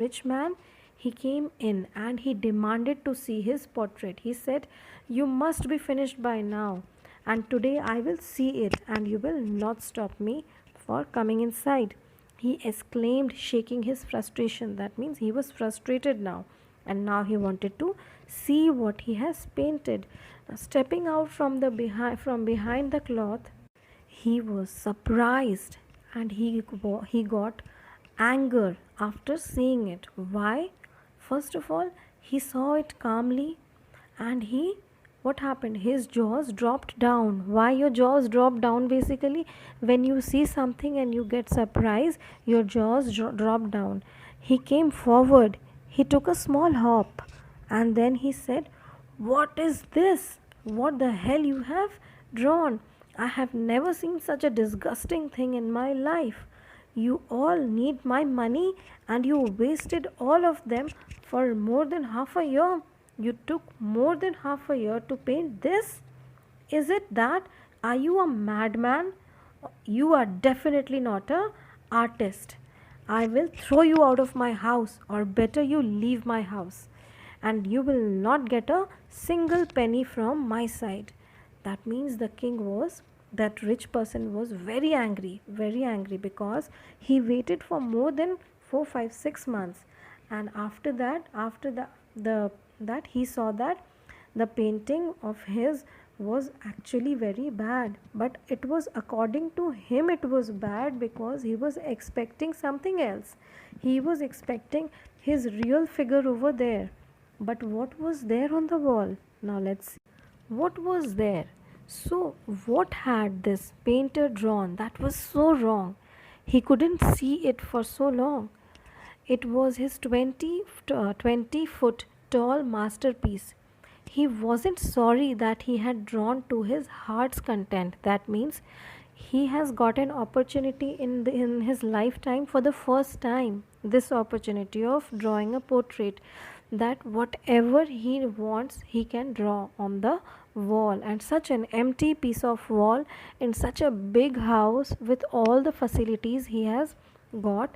rich man, he came in and he demanded to see his portrait. He said, "You must be finished by now, and today I will see it, and you will not stop me for coming inside." He exclaimed, shaking his frustration. That means he was frustrated now, and now he wanted to see what he has painted. Now, stepping out from behind the cloth, he was surprised, and he got anger after seeing it. Why? First of all, he saw it calmly, and what happened? His jaws dropped down. Why your jaws drop down? Basically, when you see something and you get surprised, your jaws drop down. He came forward. He took a small hop, and then he said, "What is this? What the hell you have drawn? I have never seen such a disgusting thing in my life. You all need my money, and you wasted all of them for more than half a year. You took more than half a year to paint this? Is it that? Are you a madman? You are definitely not a artist. I will throw you out of my house, or better you leave my house, and you will not get a single penny from my side." That means that rich person was very angry, because he waited for more than 4, 5, 6 months, and the that he saw that the painting of his was actually very bad. But it was, according to him, it was bad because he was expecting something else. He was expecting his real figure over there. But what was there on the wall? Now let's see. What was there? So, what had this painter drawn that was so wrong? He couldn't see it for so long. It was his 20-foot tall masterpiece. He wasn't sorry that he had drawn to his heart's content. That means he has got an opportunity in his lifetime for the first time. This opportunity of drawing a portrait, that whatever he wants he can draw on the wall, and such an empty piece of wall in such a big house with all the facilities he has got.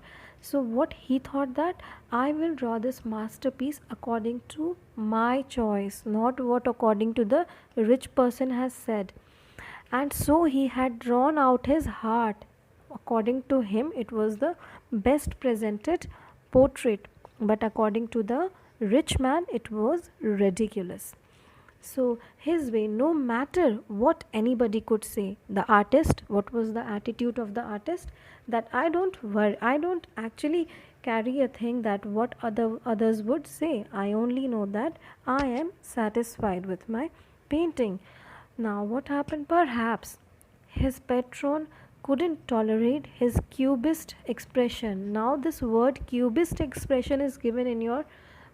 So what he thought, that I will draw this masterpiece according to my choice, not what according to the rich person has said. And so he had drawn out his heart. According to him, it was the best presented portrait, but according to the rich man, it was ridiculous. So his way, no matter what anybody could say, the artist, what was the attitude of the artist? That I don't worry, I don't actually carry a thing that what others would say. I only know that I am satisfied with my painting. Now what happened? Perhaps his patron couldn't tolerate his cubist expression. Now this word cubist expression is given in your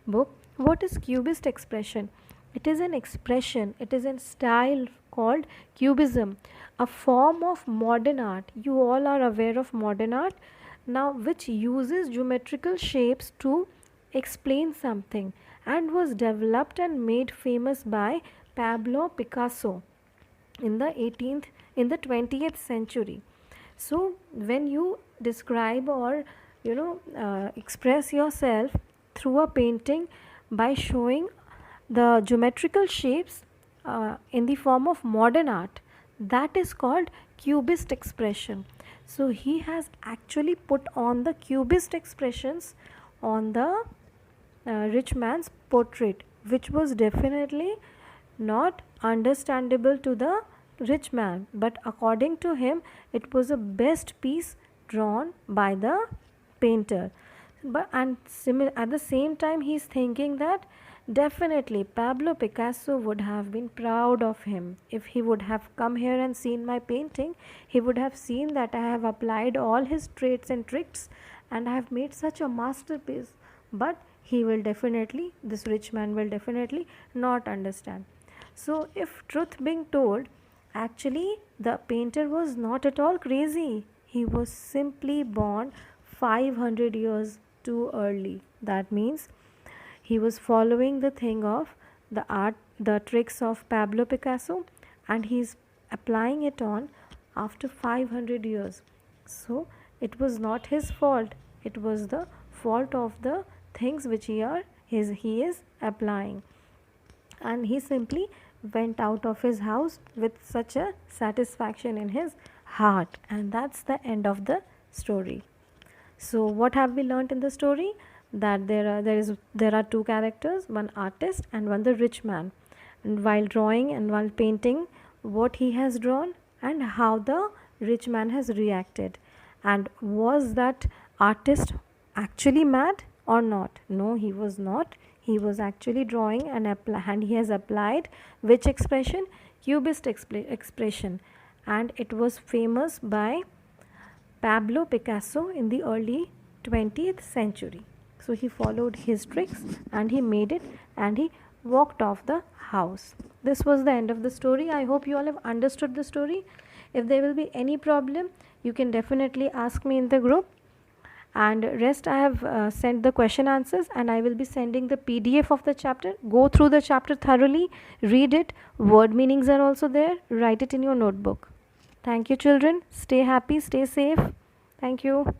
book. What is cubist expression? It is an expression, it is a style called cubism, a form of modern art. You all are aware of modern art now, which uses geometrical shapes to explain something, and was developed and made famous by Pablo Picasso in the 20th century. So when you describe, or express yourself through a painting by showing the geometrical shapes in the form of modern art, that is called cubist expression. So he has actually put on the cubist expressions on the rich man's portrait, which was definitely not understandable to the rich man, but according to him it was a best piece drawn by the painter. But at the same time he is thinking that definitely Pablo Picasso would have been proud of him. If he would have come here and seen my painting, he would have seen that I have applied all his traits and tricks and I have made such a masterpiece. But this rich man will definitely not understand. So if truth being told, actually the painter was not at all crazy. He was simply born 500 years too early. That means he was following the thing of the tricks of Pablo Picasso, and he's applying it on after 500 years. So it was not his fault. It was the fault of the things which he is applying. And he simply went out of his house with such a satisfaction in his heart. And that's the end of the story. So what have we learnt in the story? That there are two characters, one artist and one the rich man. And while drawing and while painting what he has drawn, and how the rich man has reacted. And was that artist actually mad or not? No, he was not. He was actually drawing and he has applied which expression? Cubist expression. And it was famous by Pablo Picasso in the early 20th century. So he followed his tricks and he made it, and he walked off the house. This was the end of the story. I hope you all have understood the story. If there will be any problem, you can definitely ask me in the group. And rest, I have sent the question answers, and I will be sending the PDF of the chapter. Go through the chapter thoroughly, read it. Word meanings are also there. Write it in your notebook. Thank you, children. Stay happy, stay safe. Thank you.